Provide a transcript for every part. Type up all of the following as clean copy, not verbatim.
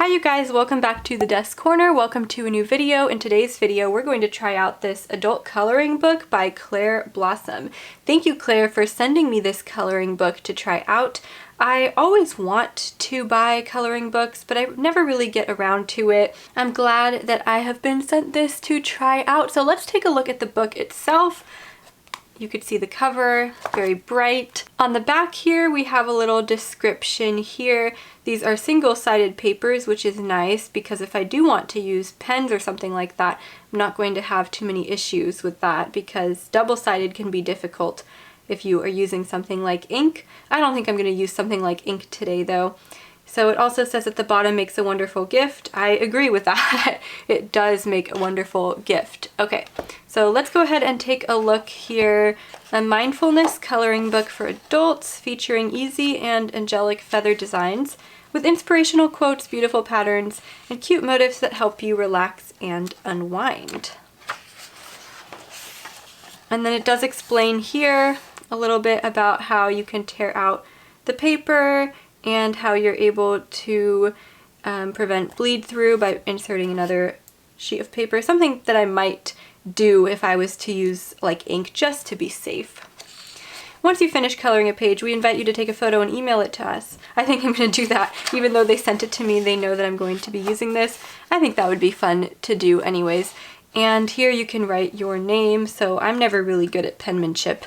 Hi you guys, welcome back to the Desk Corner. Welcome to a new video. In today's video, we're going to try out this adult coloring book by Claire Blossom. Thank you, Claire, for sending me this coloring book to try out. I always want to buy coloring books, but I never really get around to it. I'm glad that I have been sent this to try out. So let's take a look at the book itself. You could see the cover, very bright. On the back here, we have a little description here. These are single-sided papers, which is nice because if I do want to use pens or something like that, I'm not going to have too many issues with that because double-sided can be difficult if you are using something like ink. I don't think I'm going to use something like ink today though. So it also says at the bottom, makes a wonderful gift. I agree with that. It does make a wonderful gift. Okay, so let's go ahead and take a look here. A mindfulness coloring book for adults featuring easy and angelic feather designs with inspirational quotes, beautiful patterns, and cute motifs that help you relax and unwind. And then it does explain here a little bit about how you can tear out the paper and how you're able to prevent bleed through by inserting another sheet of paper, something that I might do if I was to use like ink just to be safe. Once you finish coloring a page, we invite you to take a photo and email it to us. I think I'm going to do that. Even though they sent it to me, they know that I'm going to be using this. I think that would be fun to do anyways. And here you can write your name, so I'm never really good at penmanship.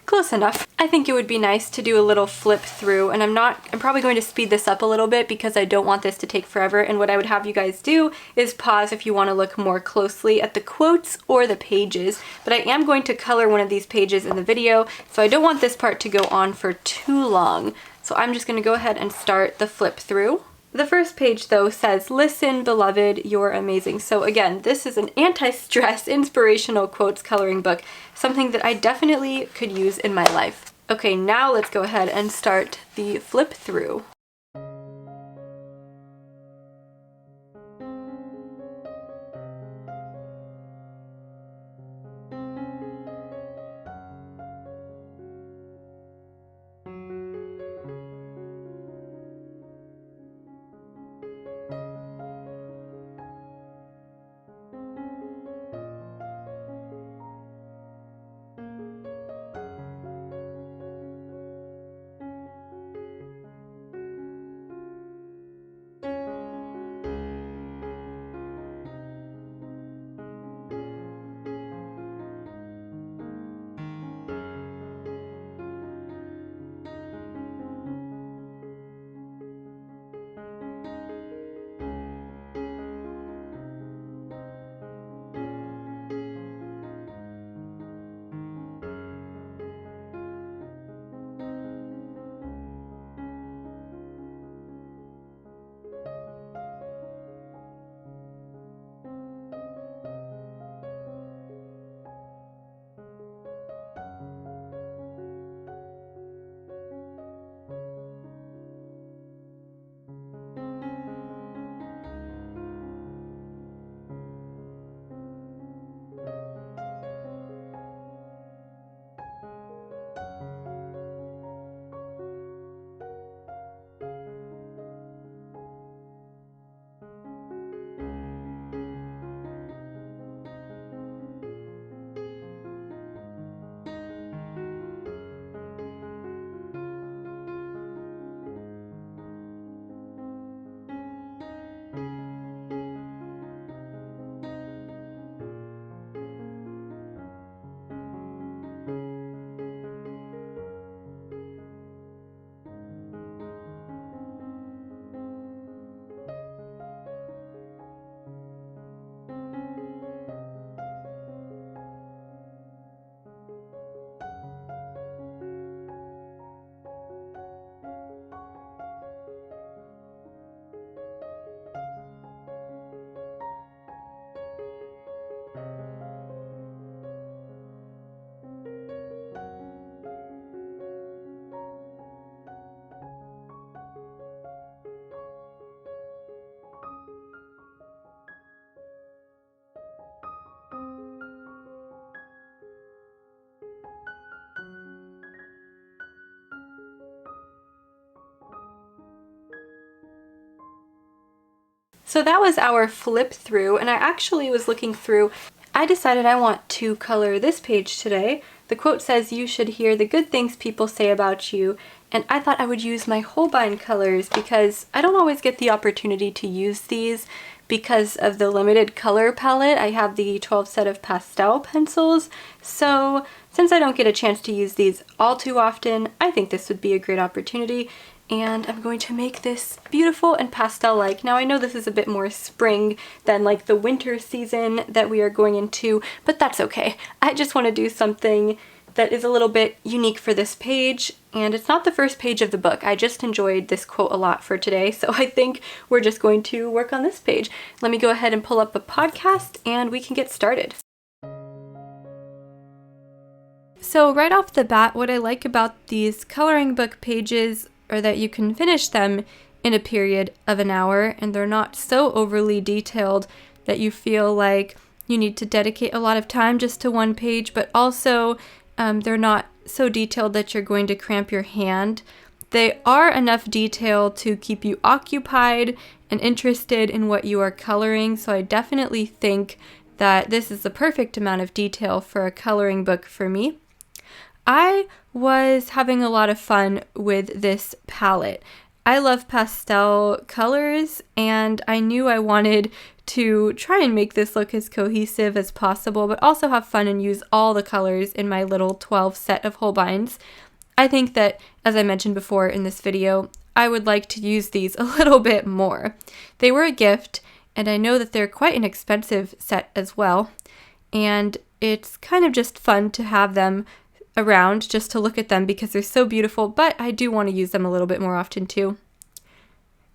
Close enough. I think it would be nice to do a little flip through, and I'm probably going to speed this up a little bit because I don't want this to take forever, and what I would have you guys do is pause if you want to look more closely at the quotes or the pages, but I am going to color one of these pages in the video, so I don't want this part to go on for too long. So I'm just going to go ahead and start the flip through. The first page though says, "Listen, beloved, you're amazing." So again, this is an anti-stress inspirational quotes coloring book, something that I definitely could use in my life. Okay, now let's go ahead and start the flip through. So that was our flip through, and I actually was looking through. I decided I want to color this page today. The quote says, "You should hear the good things people say about you," and I thought I would use my Holbein colors because I don't always get the opportunity to use these because of the limited color palette. I have the 12 set of pastel pencils, so since I don't get a chance to use these all too often, I think this would be a great opportunity. And I'm going to make this beautiful and pastel-like. Now I know this is a bit more spring than like the winter season that we are going into, but that's okay. I just want to do something that is a little bit unique for this page, and it's not the first page of the book. I just enjoyed this quote a lot for today, so I think we're just going to work on this page. Let me go ahead and pull up a podcast and we can get started. So right off the bat, what I like about these coloring book pages or that you can finish them in a period of an hour, and they're not so overly detailed that you feel like you need to dedicate a lot of time just to one page, but also they're not so detailed that you're going to cramp your hand. They are enough detail to keep you occupied and interested in what you are coloring, so I definitely think that this is the perfect amount of detail for a coloring book for me. I was having a lot of fun with this palette. I love pastel colors, and I knew I wanted to try and make this look as cohesive as possible, but also have fun and use all the colors in my little 12 set of Holbeins. I think that, as I mentioned before in this video, I would like to use these a little bit more. They were a gift, and I know that they're quite an expensive set as well, and it's kind of just fun to have them around just to look at them because they're so beautiful, but I do want to use them a little bit more often too.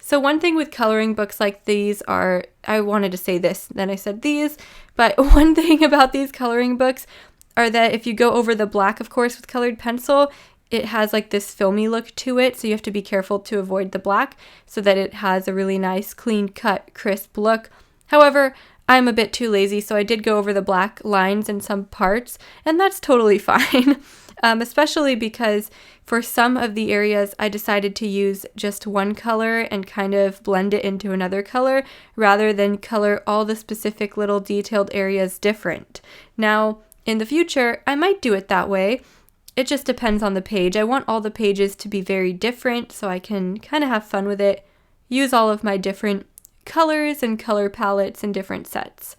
So one thing with coloring books like these are, I wanted to say this, then I said these, but one thing about these coloring books are that if you go over the black, of course, with colored pencil, it has like this filmy look to it, so you have to be careful to avoid the black so that it has a really nice, clean cut, crisp look. However, I'm a bit too lazy, so I did go over the black lines in some parts, and that's totally fine, especially because for some of the areas I decided to use just one color and kind of blend it into another color rather than color all the specific little detailed areas different. Now, in the future, I might do it that way. It just depends on the page. I want all the pages to be very different so I can kind of have fun with it, use all of my different colors and color palettes in different sets.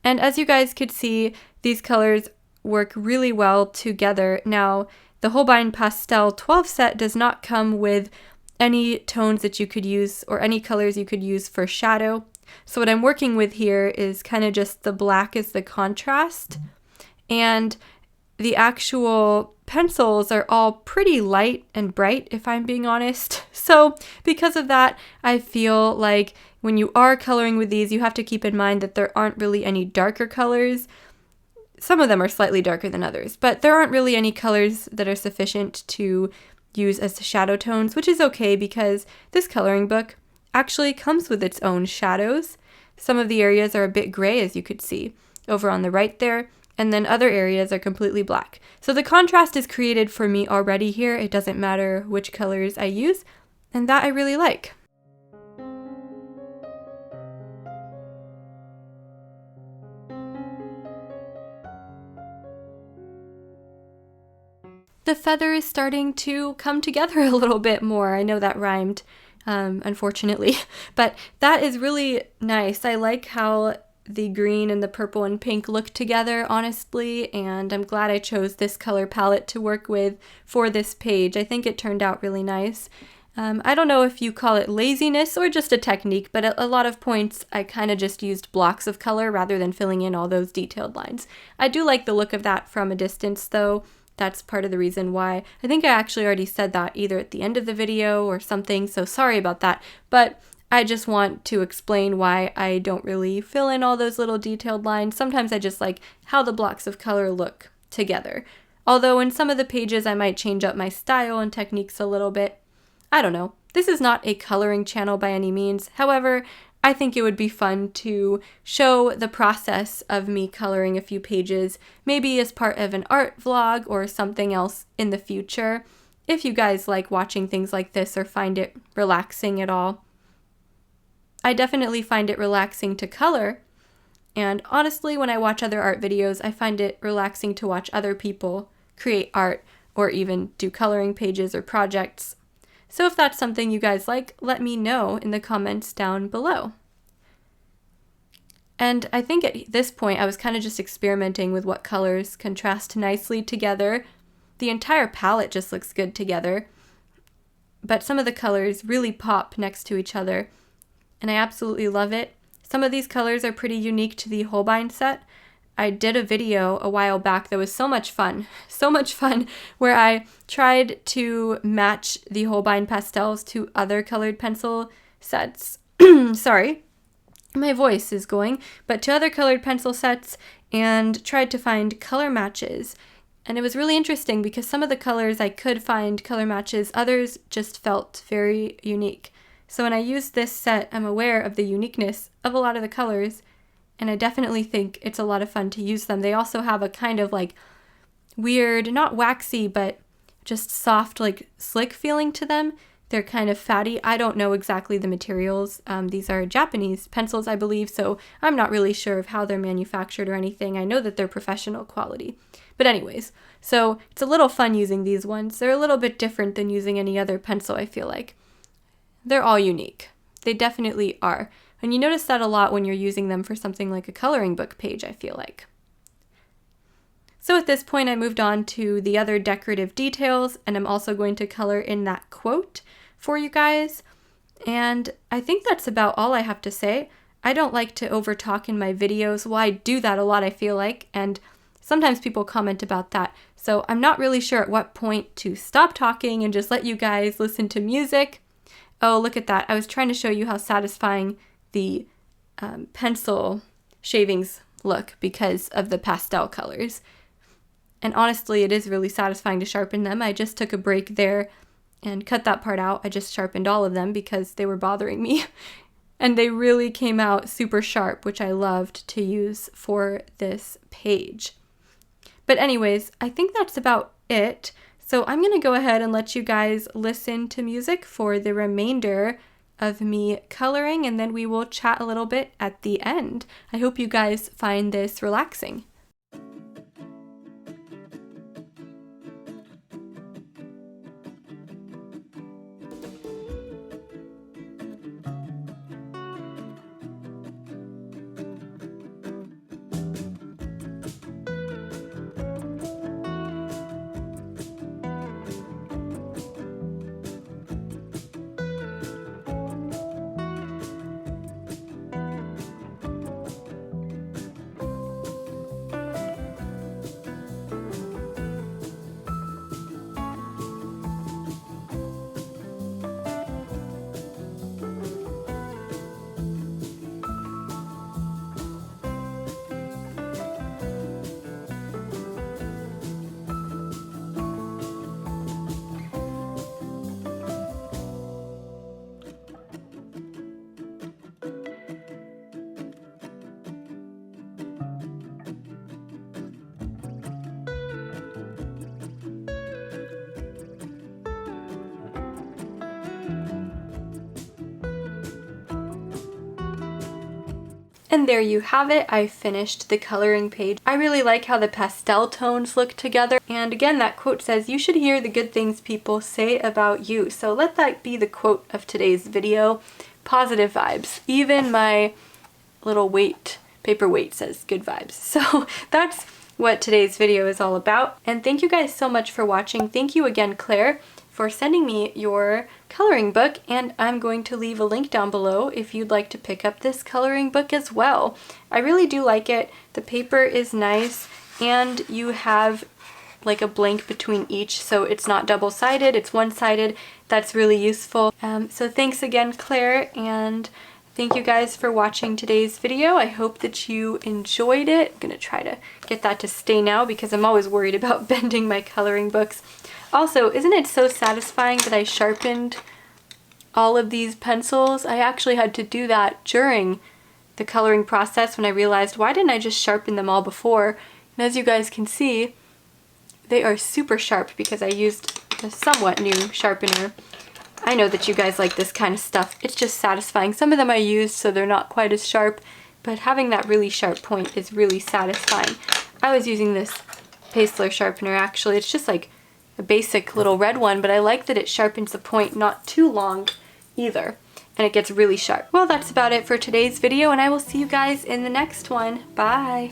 And as you guys could see, these colors work really well together. Now, the Holbein Pastel 12 set does not come with any tones that you could use or any colors you could use for shadow. So what I'm working with here is kind of just the black as the contrast, and the actual pencils are all pretty light and bright, if I'm being honest. So because of that, I feel like when you are coloring with these, you have to keep in mind that there aren't really any darker colors. Some of them are slightly darker than others, but there aren't really any colors that are sufficient to use as shadow tones, which is okay because this coloring book actually comes with its own shadows. Some of the areas are a bit gray, as you could see over on the right there, and then other areas are completely black. So the contrast is created for me already here. It doesn't matter which colors I use, and that I really like. The feather is starting to come together a little bit more. I know that rhymed, unfortunately, but that is really nice. I like how the green and the purple and pink look together, honestly, and I'm glad I chose this color palette to work with for this page. I think it turned out really nice. I don't know if you call it laziness or just a technique, but at a lot of points I kind of just used blocks of color rather than filling in all those detailed lines. I do like the look of that from a distance, though. That's part of the reason why. I think I actually already said that either at the end of the video or something, so sorry about that, but I just want to explain why I don't really fill in all those little detailed lines. Sometimes I just like how the blocks of color look together. Although in some of the pages I might change up my style and techniques a little bit. I don't know. This is not a coloring channel by any means. However, I think it would be fun to show the process of me coloring a few pages, maybe as part of an art vlog or something else in the future, if you guys like watching things like this or find it relaxing at all. I definitely find it relaxing to color. And honestly, when I watch other art videos, I find it relaxing to watch other people create art or even do coloring pages or projects. So if that's something you guys like, let me know in the comments down below. And I think at this point I was kind of just experimenting with what colors contrast nicely together. The entire palette just looks good together, but some of the colors really pop next to each other, and I absolutely love it. Some of these colors are pretty unique to the Holbein set. I did a video a while back that was so much fun, where I tried to match the Holbein pastels to other colored pencil sets. Sorry, my voice is going, but to other colored pencil sets, and tried to find color matches. And it was really interesting because some of the colors I could find color matches, others just felt very unique. So when I use this set, I'm aware of the uniqueness of a lot of the colors, and I definitely think it's a lot of fun to use them. They also have a kind of like weird, not waxy, but just soft, like slick feeling to them. They're kind of fatty. I don't know exactly the materials. These are Japanese pencils, I believe, so I'm not really sure of how they're manufactured or anything. I know that they're professional quality. But anyways, so it's a little fun using these ones. They're a little bit different than using any other pencil, I feel like. They're all unique. They definitely are. And you notice that a lot when you're using them for something like a coloring book page, I feel like. So at this point, I moved on to the other decorative details, and I'm also going to color in that quote for you guys. And I think that's about all I have to say. I don't like to overtalk in my videos. Well, I do that a lot, I feel like, and sometimes people comment about that. So I'm not really sure at what point to stop talking and just let you guys listen to music. Oh, look at that. I was trying to show you how satisfying the pencil shavings look because of the pastel colors. And honestly, it is really satisfying to sharpen them. I just took a break there and cut that part out. I just sharpened all of them because they were bothering me. And they really came out super sharp, which I loved to use for this page. But anyways, I think that's about it. So I'm going to go ahead and let you guys listen to music for the remainder of me coloring, and then we will chat a little bit at the end. I hope you guys find this relaxing. And there you have it. I finished the coloring page. I really like how the pastel tones look together. And again, that quote says, "You should hear the good things people say about you." So let that be the quote of today's video. Positive vibes. Even my little paperweight says good vibes. So that's what today's video is all about. And thank you guys so much for watching. Thank you again, Claire, for sending me your coloring book, and I'm going to leave a link down below if you'd like to pick up this coloring book as well. I really do like it. The paper is nice, and you have like a blank between each, so it's not double-sided, it's one-sided. That's really useful. So thanks again, Claire, and thank you guys for watching today's video. I hope that you enjoyed it. I'm gonna try to get that to stay now because I'm always worried about bending my coloring books. Also, isn't it so satisfying that I sharpened all of these pencils? I actually had to do that during the coloring process when I realized, why didn't I just sharpen them all before? And as you guys can see, they are super sharp because I used a somewhat new sharpener. I know that you guys like this kind of stuff. It's just satisfying. Some of them I used so they're not quite as sharp, but having that really sharp point is really satisfying. I was using this Pastler sharpener actually. It's just like a basic little red one, but I like that it sharpens the point not too long either, and it gets really sharp. Well, that's about it for today's video, and I will see you guys in the next one. Bye!